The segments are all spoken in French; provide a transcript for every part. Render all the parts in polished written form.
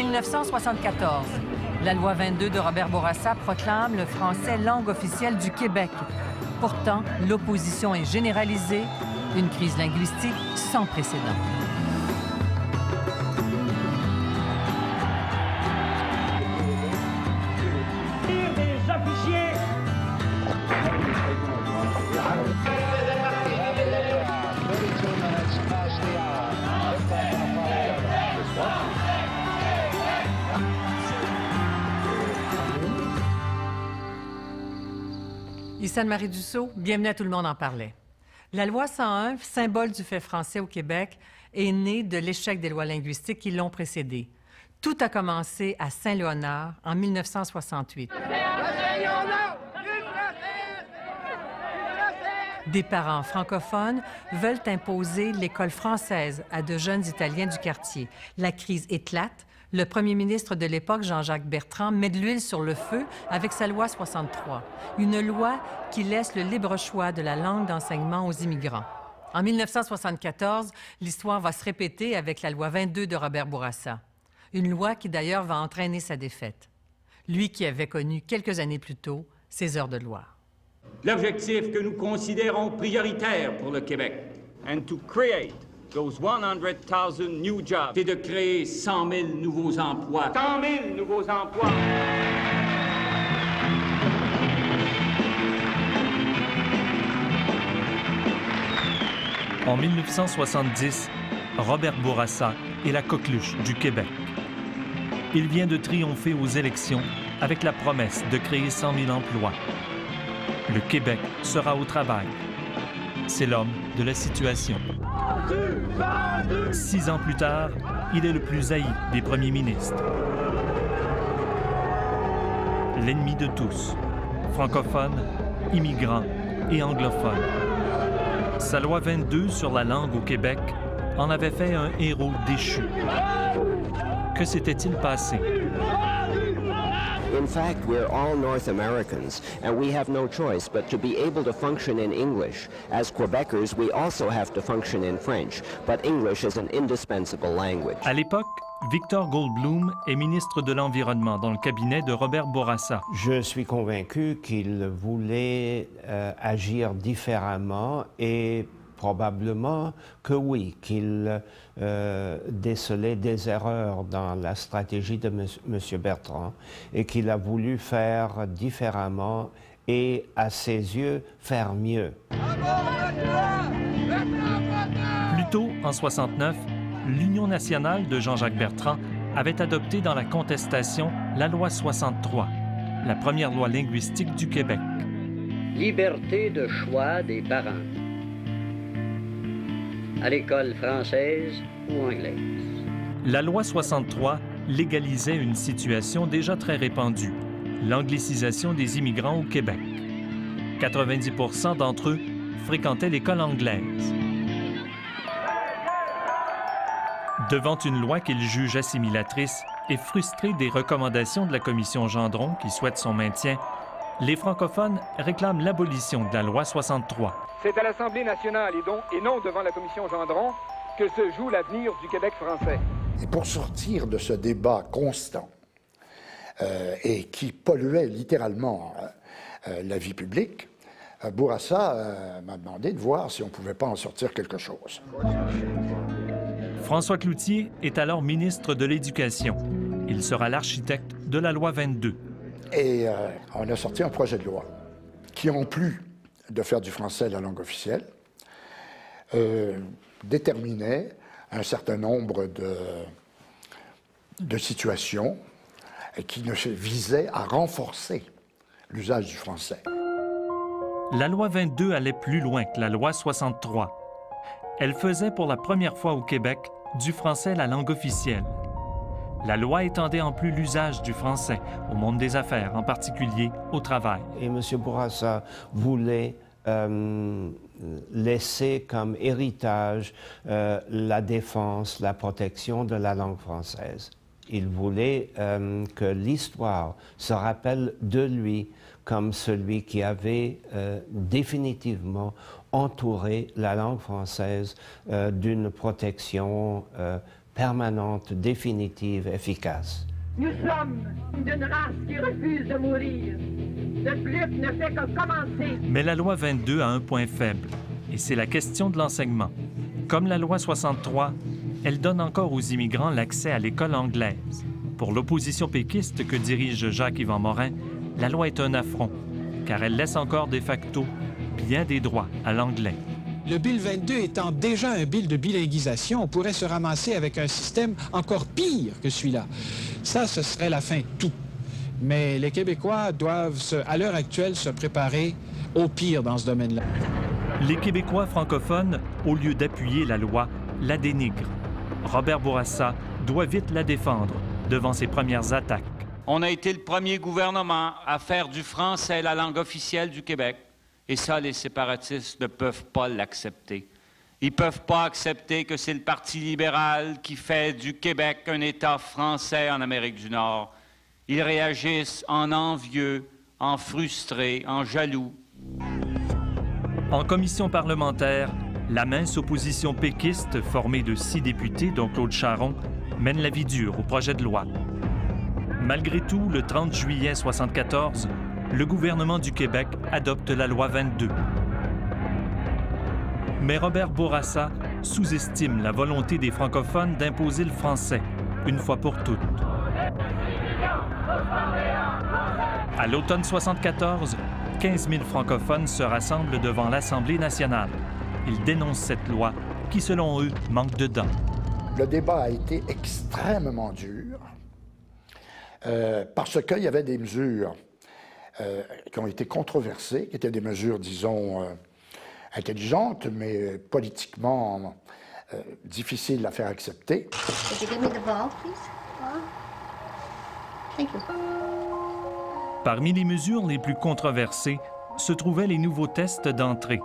1974, la loi 22 de Robert Bourassa proclame le français langue officielle du Québec. Pourtant, l'opposition est généralisée, une crise linguistique sans précédent. Des officiers. Ici Anne-Marie Dussault, bienvenue à Tout le monde en parlait. La loi 101, symbole du fait français au Québec, est née de l'échec des lois linguistiques qui l'ont précédée. Tout a commencé à Saint-Léonard en 1968. Des parents francophones veulent imposer l'école française à de jeunes Italiens du quartier. La crise éclate. Le premier ministre de l'époque, Jean-Jacques Bertrand, met de l'huile sur le feu avec sa loi 63, une loi qui laisse le libre choix de la langue d'enseignement aux immigrants. En 1974, l'histoire va se répéter avec la loi 22 de Robert Bourassa, une loi qui d'ailleurs va entraîner sa défaite. Lui qui avait connu quelques années plus tôt ses heures de gloire. L'objectif que nous considérons prioritaire pour le Québec, and to create those 100,000 new jobs, c'est de créer 100 000 nouveaux emplois. 100 000 nouveaux emplois! En 1970, Robert Bourassa est la coqueluche du Québec. Il vient de triompher aux élections avec la promesse de créer 100 000 emplois. Le Québec sera au travail. C'est l'homme de la situation. 6 ans plus tard, il est le plus haï des premiers ministres. L'ennemi de tous, francophones, immigrants et anglophones. Sa loi 22 sur la langue au Québec en avait fait un héros déchu. Que s'était-il passé? In fact, we're all North Americans, and we have no choice but to be able to function in English. As Quebecers, we also have to function in French, but English is an indispensable language. À l'époque, Victor Goldbloom est ministre de l'Environnement dans le cabinet de Robert Bourassa. Je suis convaincu qu'il voulait agir différemment et probablement que oui, qu'il décelait des erreurs dans la stratégie de M. Bertrand et qu'il a voulu faire différemment et, à ses yeux, faire mieux. Plus tôt, en 69, l'Union nationale de Jean-Jacques Bertrand avait adopté dans la contestation la loi 63, la première loi linguistique du Québec. Liberté de choix des parents. À l'école française ou anglaise. La loi 63 légalisait une situation déjà très répandue, l'anglicisation des immigrants au Québec. 90% d'entre eux fréquentaient l'école anglaise. Devant une loi qu'ils jugent assimilatrice et frustrés des recommandations de la commission Gendron qui souhaite son maintien, les francophones réclament l'abolition de la loi 63. C'est à l'Assemblée nationale et non devant la commission Gendron que se joue l'avenir du Québec français. Et pour sortir de ce débat constant et qui polluait littéralement la vie publique, Bourassa m'a demandé de voir si on ne pouvait pas en sortir quelque chose. François Cloutier est alors ministre de l'Éducation. Il sera l'architecte de la loi 22. Et on a sorti un projet de loi qui, en plus de faire du français la langue officielle, déterminait un certain nombre de situations qui visaient à renforcer l'usage du français. La loi 22 allait plus loin que la loi 63. Elle faisait pour la première fois au Québec du français la langue officielle. La loi étendait en plus l'usage du français au monde des affaires, en particulier au travail. Et M. Bourassa voulait laisser comme héritage la défense, la protection de la langue française. Il voulait que l'histoire se rappelle de lui comme celui qui avait définitivement entouré la langue française d'une protection permanente, définitive, efficace. Nous sommes d'une race qui refuse de mourir. Notre lutte ne fait que commencer. Mais la loi 22 a un point faible, et c'est la question de l'enseignement. Comme la loi 63, elle donne encore aux immigrants l'accès à l'école anglaise. Pour l'opposition péquiste que dirige Jacques-Yvan Morin, la loi est un affront, car elle laisse encore de facto bien des droits à l'anglais. Le Bill 22 étant déjà un bill de bilinguisation, on pourrait se ramasser avec un système encore pire que celui-là. Ça, ce serait la fin de tout. Mais les Québécois doivent, à l'heure actuelle, se préparer au pire dans ce domaine-là. Les Québécois francophones, au lieu d'appuyer la loi, la dénigrent. Robert Bourassa doit vite la défendre devant ses premières attaques. On a été le premier gouvernement à faire du français la langue officielle du Québec. Et ça, les séparatistes ne peuvent pas l'accepter. Ils ne peuvent pas accepter que c'est le Parti libéral qui fait du Québec un État français en Amérique du Nord. Ils réagissent en envieux, en frustrés, en jaloux. En commission parlementaire, la mince opposition péquiste, formée de 6 députés, dont Claude Charron, mène la vie dure au projet de loi. Malgré tout, le 30 juillet 1974, le gouvernement du Québec adopte la loi 22. Mais Robert Bourassa sous-estime la volonté des francophones d'imposer le français, une fois pour toutes. À l'automne 1974, 15 000 francophones se rassemblent devant l'Assemblée nationale. Ils dénoncent cette loi qui, selon eux, manque de dents. Le débat a été extrêmement dur parce qu'il y avait des mesures qui ont été controversées, qui étaient des mesures, disons, intelligentes, mais politiquement difficiles à faire accepter. Parmi les mesures les plus controversées se trouvaient les nouveaux tests d'entrée.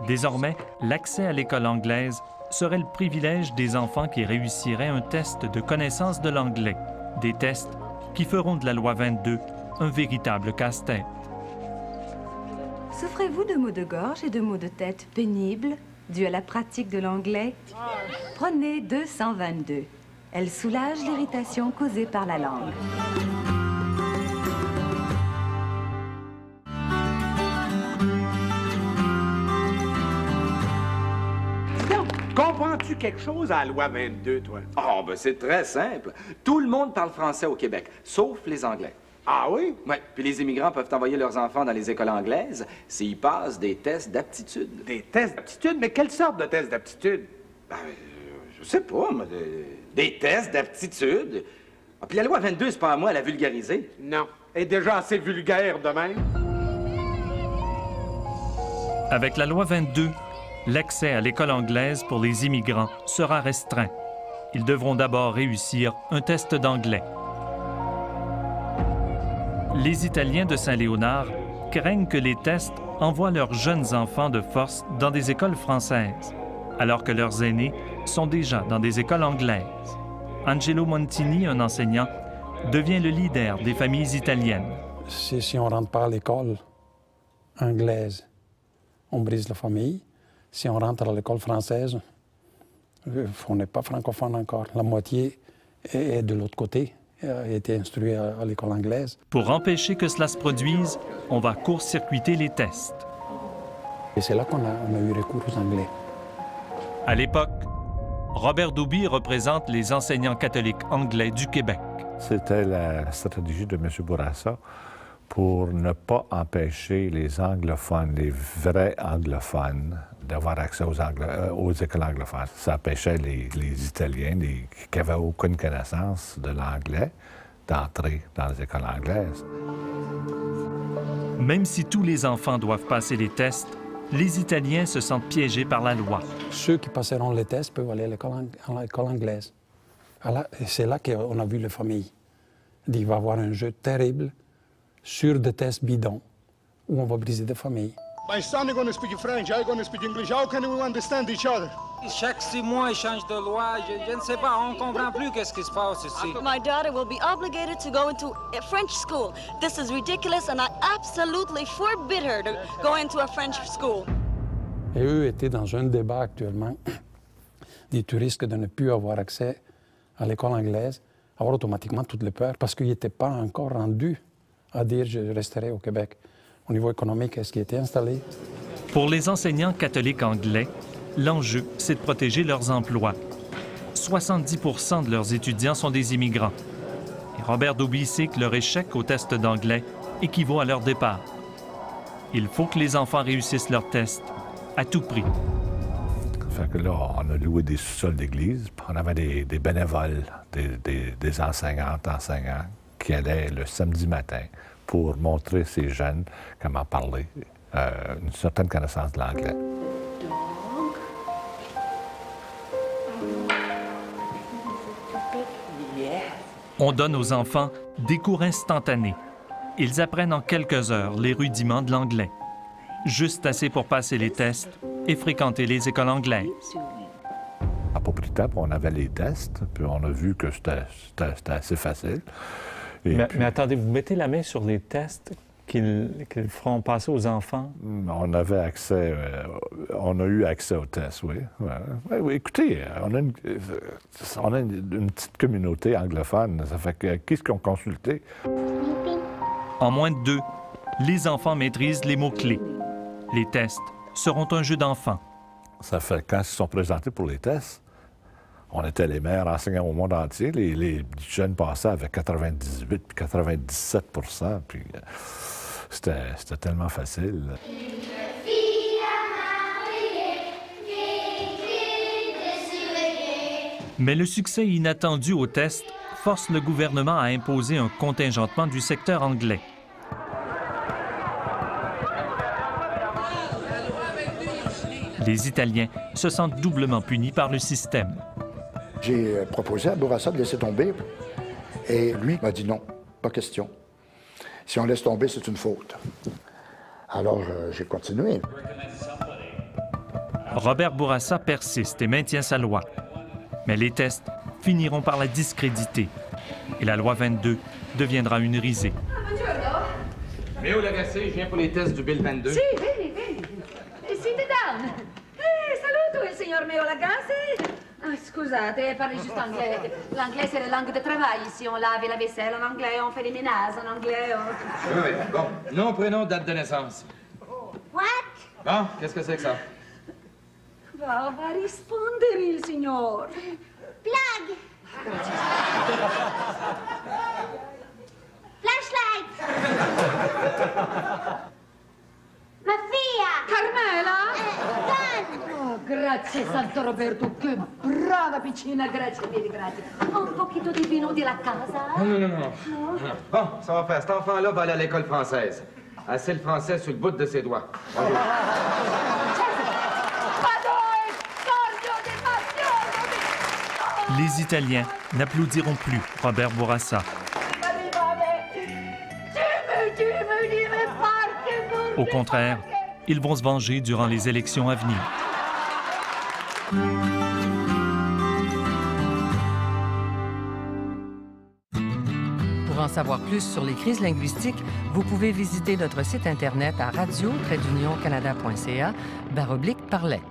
Désormais, l'accès à l'école anglaise serait le privilège des enfants qui réussiraient un test de connaissance de l'anglais. Des tests qui feront de la loi 22 un véritable casse-tête. Souffrez-vous de maux de gorge et de maux de tête pénibles dus à la pratique de l'anglais? Prenez 222. Elle soulage l'irritation causée par la langue. Comprends-tu quelque chose à la loi 22, toi? Oh, ben c'est très simple. Tout le monde parle français au Québec, sauf les Anglais. Ah oui? Oui, puis les immigrants peuvent envoyer leurs enfants dans les écoles anglaises s'ils passent des tests d'aptitude. Des tests d'aptitude? Mais quelle sorte de tests d'aptitude? Ben, je sais pas, mais des tests d'aptitude. Ah, puis la loi 22, c'est pas à moi à la vulgariser. Non. Elle est déjà assez vulgaire de même. Avec la loi 22, l'accès à l'école anglaise pour les immigrants sera restreint. Ils devront d'abord réussir un test d'anglais. Les Italiens de Saint-Léonard craignent que les tests envoient leurs jeunes enfants de force dans des écoles françaises, alors que leurs aînés sont déjà dans des écoles anglaises. Angelo Montini, un enseignant, devient le leader des familles italiennes. Si on ne rentre pas à l'école anglaise, on brise la famille. Si on rentre à l'école française, on n'est pas francophone encore. La moitié est de l'autre côté, a été instruit à l'école anglaise. Pour empêcher que cela se produise, on va court-circuiter les tests. Et c'est là qu'on a eu recours aux Anglais. À l'époque, Robert Douby représente les enseignants catholiques anglais du Québec. C'était la stratégie de M. Bourassa pour ne pas empêcher les anglophones, les vrais anglophones, d'avoir accès aux écoles anglophones. Ça empêchait les Italiens qui n'avaient aucune connaissance de l'anglais d'entrer dans les écoles anglaises. Même si tous les enfants doivent passer les tests, les Italiens se sentent piégés par la loi. Ceux qui passeront les tests peuvent aller à l'école anglaise. C'est là qu'on a vu les familles. Il va y avoir un jeu terrible sur des tests bidons où on va briser des familles. My son is going to speak French, I'm going to speak English. How can we understand each other? Chaque 6 mois, ils changent de loi. Je ne sais pas, on ne comprend plus qu'est-ce qui se passe ici. My daughter will be obligated to go into a French school. This is ridiculous and I absolutely forbid her to go into a French school. Et eux étaient dans un débat actuellement du risque de ne plus avoir accès à l'école anglaise, avoir automatiquement toutes les peurs parce qu'ils n'étaient pas encore rendus à dire je resterai au Québec. Au niveau économique, est-ce qu'ils étaient installés? Pour les enseignants catholiques anglais, l'enjeu, c'est de protéger leurs emplois. 70 % de leurs étudiants sont des immigrants. Et Robert Dauby sait que leur échec au test d'anglais équivaut à leur départ. Il faut que les enfants réussissent leur test à tout prix. Fait que là, on a loué des sous-sols d'église, puis on avait des bénévoles, des enseignantes, enseignants qui allaient le samedi matin pour montrer ces jeunes comment parler, une certaine connaissance de l'anglais. On donne aux enfants des cours instantanés. Ils apprennent en quelques heures les rudiments de l'anglais. Juste assez pour passer les tests et fréquenter les écoles anglaises. À pas pris de temps, on avait les tests, puis on a vu que c'était assez facile. Mais attendez, vous mettez la main sur les tests qu'ils feront passer aux enfants? On avait accès, on a eu accès aux tests, oui. Oui, écoutez, on a une petite communauté anglophone, ça fait que qui est-ce qu'on consultait? En moins de 2, les enfants maîtrisent les mots-clés. Les tests seront un jeu d'enfants. Ça fait quand ils se sont présentés pour les tests, on était les meilleurs enseignants au monde entier. Les jeunes passaient avec 98 puis 97 %, puis c'était tellement facile. Mais le succès inattendu au test force le gouvernement à imposer un contingentement du secteur anglais. Les Italiens se sentent doublement punis par le système. J'ai proposé à Bourassa de laisser tomber et lui m'a dit non, pas question. Si on laisse tomber, c'est une faute. Alors j'ai continué. Robert Bourassa persiste et maintient sa loi. Mais les tests finiront par la discréditer et la loi 22 deviendra une risée. Léo Lagacé, je viens pour les tests du Bill 22. Sì, vieni. Siete down. Saluto il signor Meo Lagacé. Ah, scusate, parli juste anglais. L'anglais, c'est la langue de travail. Ici, on lave la vaisselle en anglais, on fait les ménages en anglais. Oui. Bon, nom, prénom, date de naissance. What? Bon, qu'est-ce que c'est que ça? Va rispondere il signor. Plug. Flashlight. Ma figlia. Carmela? Don. Oh, grazie, Santo Roberto, che brava piccina, grazie, grazie. Un poquito di vino de la casa? Non. Bon, ça va faire. Cet enfant-là va aller à l'école française. Assez le français sur le bout de ses doigts. Bonjour. Les Italiens n'applaudiront plus Robert Bourassa. Au contraire, ils vont se venger durant les élections à venir. Pour en savoir plus sur les crises linguistiques, vous pouvez visiter notre site Internet à radio-canada.ca/parler.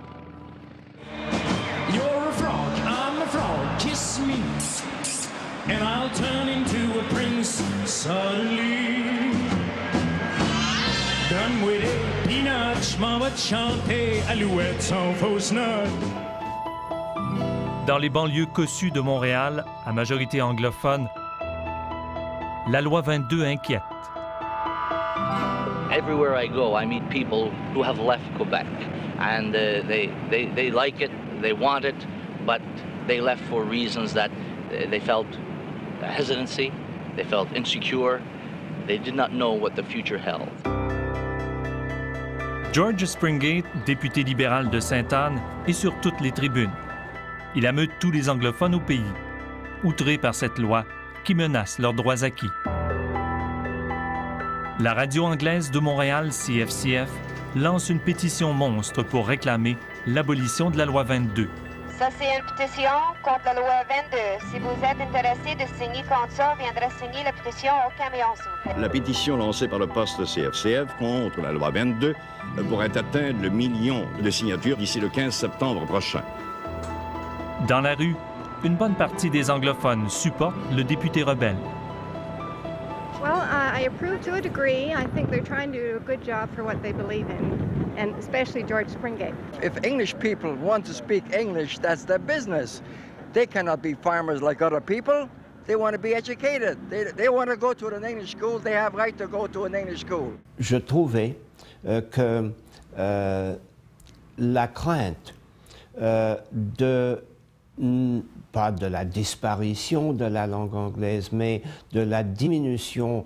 You're a frog, I'm a frog, kiss me, and I'll turn into a prince suddenly. Done with it, peanuts, m'en va te chanter, alouette sans fausse note. Dans les banlieues cossues de Montréal, à majorité anglophone, la loi 22 inquiète. Everywhere I go, I meet people who have left Quebec, and they like it, they want it, but they left for reasons that they felt hesitancy, they felt insecure, they did not know what the future held. George Springate, député libéral de Sainte-Anne, est sur toutes les tribunes. Il ameute tous les anglophones au pays, outrés par cette loi qui menace leurs droits acquis. La radio anglaise de Montréal, CFCF, lance une pétition monstre pour réclamer l'abolition de la loi 22. Ça, c'est une pétition contre la loi 22. Si vous êtes intéressé de signer contre ça, viendrez signer la pétition au camion, s'il vous plaît. La pétition lancée par le poste CFCF contre la loi 22 pourrait atteindre le million de signatures d'ici le 15 septembre prochain. Dans la rue, une bonne partie des anglophones supportent le député rebelle. Well, I approve to a degree. I think they're trying to do a good job for what they believe in, and especially George Springate. If English people want to speak English, that's their business. They cannot be farmers like other people. They want to be educated. They want to go to an English school. They have right to go to an English school. Je trouvais que la crainte pas de la disparition de la langue anglaise, mais de la diminution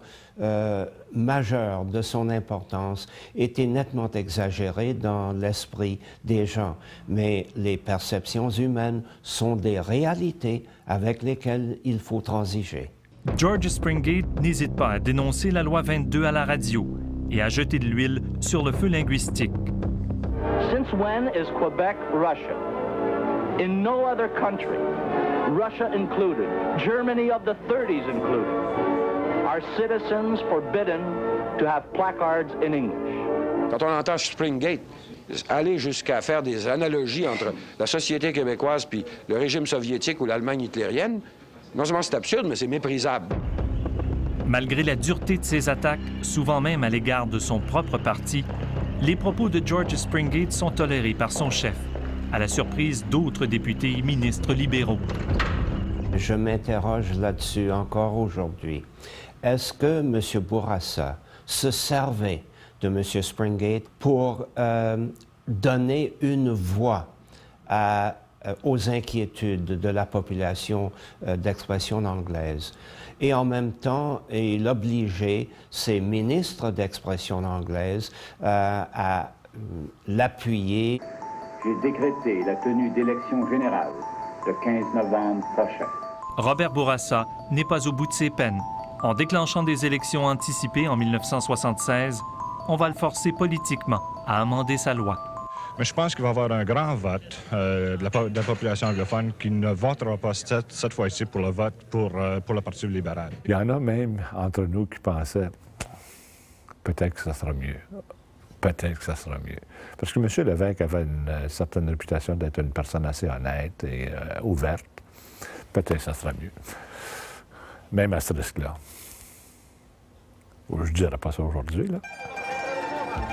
majeure de son importance était nettement exagérée dans l'esprit des gens. Mais les perceptions humaines sont des réalités avec lesquelles il faut transiger. George Springate n'hésite pas à dénoncer la loi 22 à la radio et à jeter de l'huile sur le feu linguistique. Since when is Quebec Russia? In no other country, Russia included, Germany of the 30s included, are citizens forbidden to have placards in English. Quand on entend Springate aller jusqu'à faire des analogies entre la société québécoise puis le régime soviétique ou l'Allemagne hitlérienne, non seulement c'est absurde, mais c'est méprisable. Malgré la dureté de ses attaques, souvent même à l'égard de son propre parti, les propos de George Springate sont tolérés par son chef, à la surprise d'autres députés et ministres libéraux. Je m'interroge là-dessus encore aujourd'hui. Est-ce que M. Bourassa se servait de M. Springate pour donner une voix aux inquiétudes de la population d'expression anglaise? Et en même temps, il obligeait ses ministres d'expression anglaise à l'appuyer. J'ai décrété la tenue d'élections générales le 15 novembre prochain. Robert Bourassa n'est pas au bout de ses peines. En déclenchant des élections anticipées en 1976, on va le forcer politiquement à amender sa loi. Mais je pense qu'il va y avoir un grand vote de la population anglophone qui ne votera pas cette fois-ci pour le vote pour le Parti libéral. Il y en a même entre nous qui pensaient peut-être que ça sera mieux. Peut-être que ça sera mieux. Parce que M. Lévesque avait une certaine réputation d'être une personne assez honnête et ouverte. Peut-être que ça sera mieux. Même à ce risque-là. Je ne dirais pas ça aujourd'hui, là.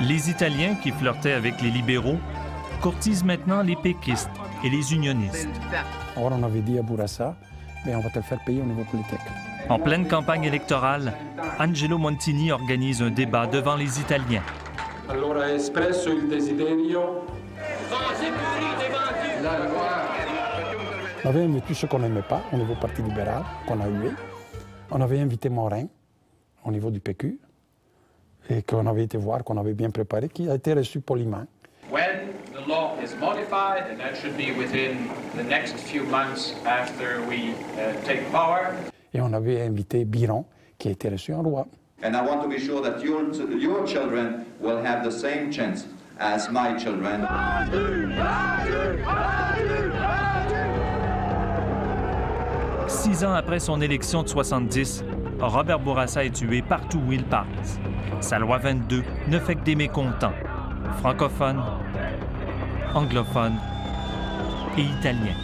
Les Italiens qui flirtaient avec les libéraux courtisent maintenant les péquistes et les unionistes. Or, on avait dit à Bourassa, mais on va te le faire payer au niveau politique. En pleine campagne électorale, Angelo Montini organise un débat devant les Italiens. Allora espresso il desiderio. On avait invité ceux qu'on n'aimait pas au niveau Parti libéral, qu'on a hué. On avait invité Morin au niveau du PQ et qu'on avait été voir, qu'on avait bien préparé, qui a été reçu poliment. When the law is modified, and that should be within the next few months after we take power. Et on avait invité Biron, qui a été reçu en roi. And I want to be sure that your children will have the same chance as my children. 6 ans après son élection de 70, Robert Bourassa est tué partout où il passe. Sa loi 22 ne fait que des mécontents, francophones, anglophones et italiens.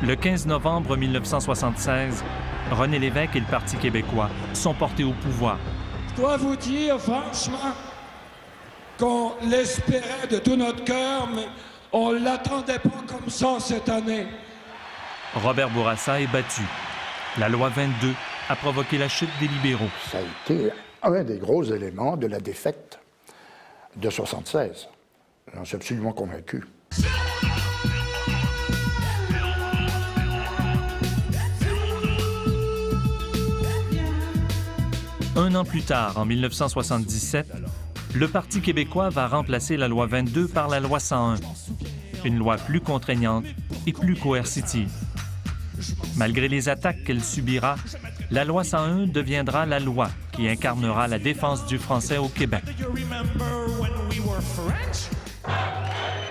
Le 15 novembre 1976, René Lévesque et le Parti québécois sont portés au pouvoir. Je dois vous dire franchement qu'on l'espérait de tout notre cœur, mais on ne l'attendait pas comme ça cette année. Robert Bourassa est battu. La loi 22 a provoqué la chute des libéraux. Ça a été un des gros éléments de la défaite de 1976. J'en suis absolument convaincu. Un an plus tard, en 1977, le Parti québécois va remplacer la loi 22 par la loi 101, une loi plus contraignante et plus coercitive. Malgré les attaques qu'elle subira, la loi 101 deviendra la loi qui incarnera la défense du français au Québec.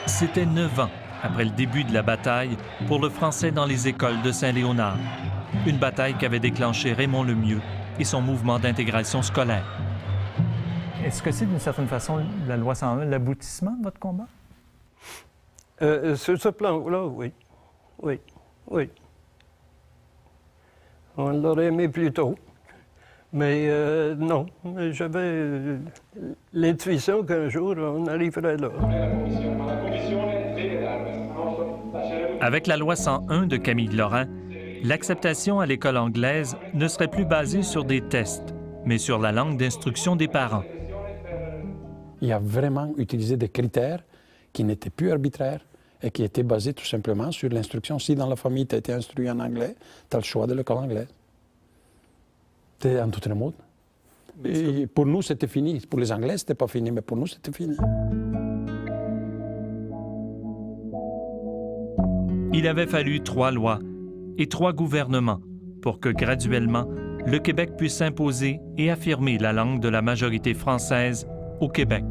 C'était 9 ans après le début de la bataille pour le français dans les écoles de Saint-Léonard, une bataille qu'avait déclenché Raymond Lemieux et son mouvement d'intégration scolaire. Est-ce que c'est d'une certaine façon, la loi 101, l'aboutissement de votre combat? Sur ce plan-là, oui. Oui. Oui. On l'aurait aimé plus tôt. Mais non, j'avais l'intuition qu'un jour, on arriverait là. Avec la loi 101 de Camille Lorrain, l'acceptation à l'école anglaise ne serait plus basée sur des tests, mais sur la langue d'instruction des parents. Il a vraiment utilisé des critères qui n'étaient plus arbitraires et qui étaient basés tout simplement sur l'instruction. Si dans la famille tu as été instruit en anglais, tu as le choix de l'école anglaise. C'est en tout le monde. Et pour nous, c'était fini. Pour les Anglais, c'était pas fini, mais pour nous, c'était fini. Il avait fallu 3 lois et 3 gouvernements pour que graduellement, le Québec puisse s'imposer et affirmer la langue de la majorité française au Québec.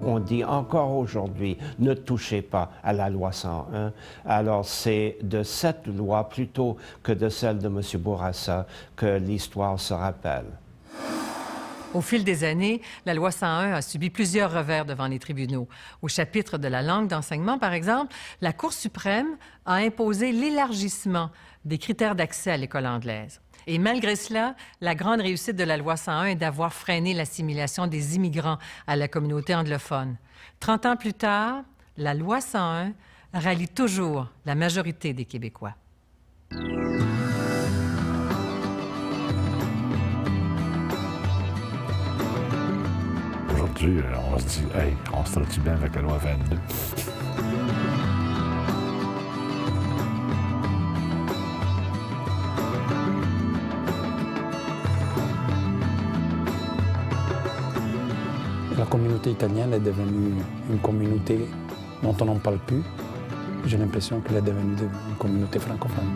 On dit encore aujourd'hui, ne touchez pas à la loi 101. Alors c'est de cette loi, plutôt que de celle de M. Bourassa, que l'histoire se rappelle. Au fil des années, la loi 101 a subi plusieurs revers devant les tribunaux. Au chapitre de la langue d'enseignement, par exemple, la Cour suprême a imposé l'élargissement des critères d'accès à l'école anglaise. Et malgré cela, la grande réussite de la loi 101 est d'avoir freiné l'assimilation des immigrants à la communauté anglophone. 30 ans plus tard, la loi 101 rallie toujours la majorité des Québécois. Aujourd'hui, on se dit, hey, on se traite bien avec la loi 22. La communauté italienne est devenue une communauté dont on n'en parle plus. J'ai l'impression qu'elle est devenue une communauté francophone.